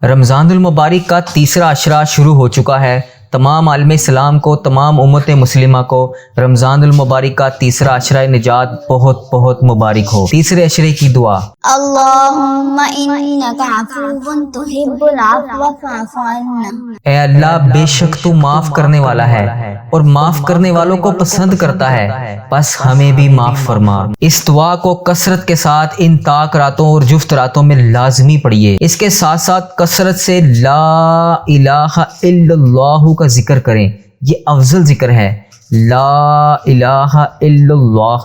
رمضان المبارک کا تیسرا عشرہ شروع ہو چکا ہے۔ تمام عالم اسلام کو، تمام امت مسلمہ کو رمضان المبارک کا تیسرا عشرہ نجات بہت بہت مبارک ہو۔ تیسرے عشرے کی دعا: اللہم انک عفو تحب العفو فاعف عنا۔ اے اللہ، بے شک تو معاف کرنے والا ہے اور معاف کرنے والوں کو پسند کرتا ہے، بس ہمیں بھی معاف فرما۔ اس دعا کو کثرت کے ساتھ ان طاق راتوں اور جفت راتوں میں لازمی پڑھیے۔ اس کے ساتھ ساتھ کثرت سے لا الہ الا اللہ کا ذکر کریں، یہ افضل ذکر ہے۔ لا الہ الا اللہ،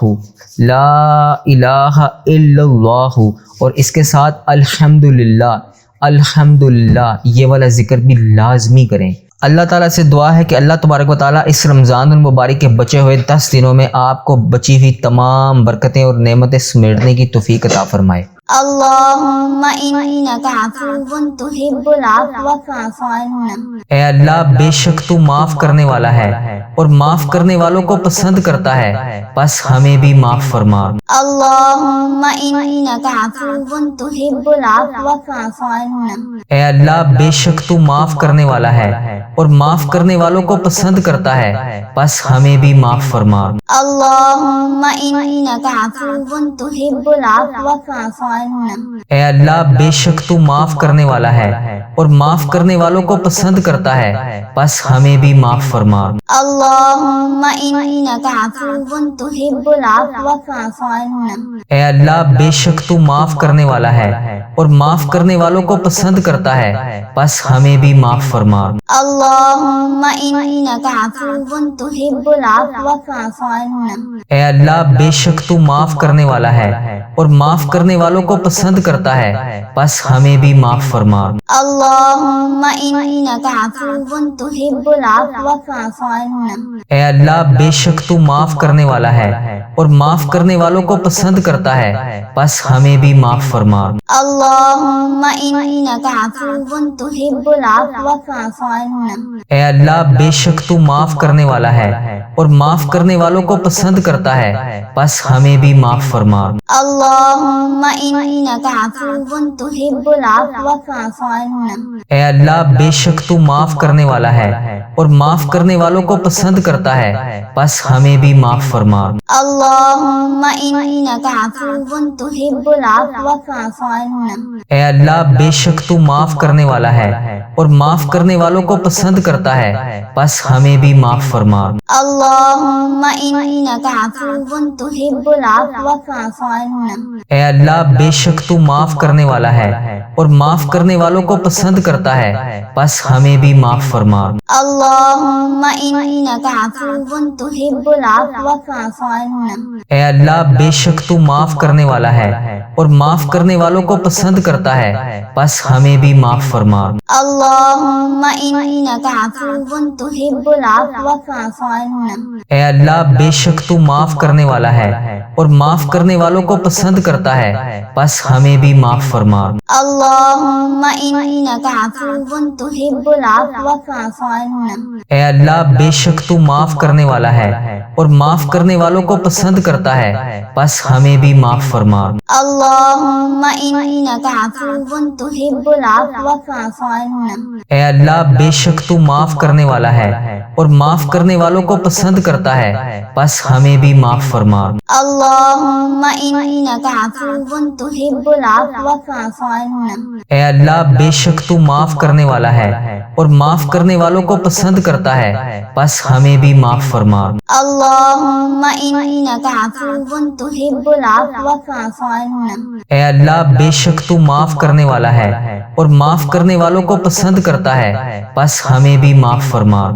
لا الہ الا اللہ، اور اس کے ساتھ الحمدللہ، الحمدللہ، یہ والا ذکر بھی لازمی کریں۔ اللہ تعالیٰ سے دعا ہے کہ اللہ تبارک و تعالیٰ اس رمضان المبارک کے بچے ہوئے 10 دنوں میں آپ کو بچی ہوئی تمام برکتیں اور نعمتیں سمیٹنے کی توفیق عطا فرمائے۔ اللہم انک عفو تحب العفو فاعف عنا۔ اے اللہ، بے شک تو معاف کرنے والا ہے اور معاف کرنے والوں کو پسند کرتا ہے، بس ہمیں بھی معاف فرما۔ اللہم انک عفو تحب العفو فاعف عنا۔ اے اللہ، بے شک تو معاف کرنے والا ہے اور معاف کرنے والوں کو پسند کرتا ہے، بس ہمیں بھی معاف فرما۔ اللہم انک عفو تحب العفو فاعف عنا۔ اے اللہ، بے شک تو معاف کرنے والا ہے اور معاف کرنے والوں کو پسند کرتا ہے، بس ہمیں بھی معاف فرما۔ اللہم انک عفو تحب العفو فاعف عنا۔ اے اللہ، بے شک تو معاف کرنے والا ہے اور معاف کرنے والوں کو پسند کرتا ہے، بس ہمیں بھی معاف فرما۔ اللہم انک عفو تحب العفو فاعف عنا۔ اے اللہ، بے شک تو معاف کرنے والا ہے اور معاف کرنے والوں کو پسند کرتا ہے، بس ہمیں بھی معاف فرما۔ اللہم انک عفو تحب العفو فاعف عنا۔ اے اللہ، بے شک تو معاف کرنے والا ہے اور معاف کرنے والوں کو پسند کرتا ہے، بس ہمیں بھی معاف فرما۔ اللہم انک عفو تحب العفو فاعف عنا۔ اے اللہ، بے شک تو معاف کرنے والا ہے اور معاف کرنے والوں کو پسند کرتا ہے، بس ہمیں بھی معاف فرما۔ اللہم انک عفو تحب العفو فاعف عنا۔ اے اللہ، بے شک تو معاف کرنے والا ہے اور معاف کرنے والوں کو پسند کرتا ہے، بس ہمیں بھی معاف فرما۔ اللہم انک عفو تحب العفو فاعف عنا۔ اے اللہ، بے شک تو معاف کرنے والا ہے اور معاف کرنے والوں کو پسند کرتا ہے، بس ہمیں بھی معاف فرما۔ اللہم انک عفو تحب العفو فاعف عنا۔ اے اللہ، بے شک تو معاف کرنے والا ہے اور معاف کرنے والوں کو پسند کرتا ہے، بس ہمیں بھی معاف فرما۔ اللہم انک عفو تحب العفو فاعف عنا۔ اے اللہ، بے شک تو معاف کرنے والا ہے اور معاف کرنے والوں کو پسند کرتا ہے، بس ہمیں بھی معاف فرما۔ اللہم انک عفو تحب العفو فاعف عنا۔ اے اللہ، بے شک تو معاف کرنے والا ہے اور معاف کرنے والوں کو پسند کرتا ہے، بس ہمیں بھی معاف فرما۔ اللہم انک عفو تحب العفو فاعف عنا۔ اے اللہ، بے شک تو معاف کرنے والا ہے اور معاف کرنے والوں کو پسند کرتا ہے، بس ہمیں بھی معاف فرما۔ اللہم انک عفو تحب العفو فاعف عنا۔ اے اللہ، بے شک تو معاف کرنے والا ہے اور معاف کرنے والوں کو پسند کرتا ہے، بس ہمیں بھی معاف فرما۔ اللہم انک عفو تحب العفو فاعف عنا۔ اے اللہ، بے شک تو معاف کرنے والا ہے اور معاف کرنے والوں کو پسند کرتا ہے، بس ہمیں بھی معاف فرما۔ اللہم انک عفو تحب العفو فاعف عنا۔ اے اللہ، بے شک تو معاف کرنے والا ہے اور معاف کرنے والوں کو پسند کرتا ہے، بس ہمیں بھی معاف فرما۔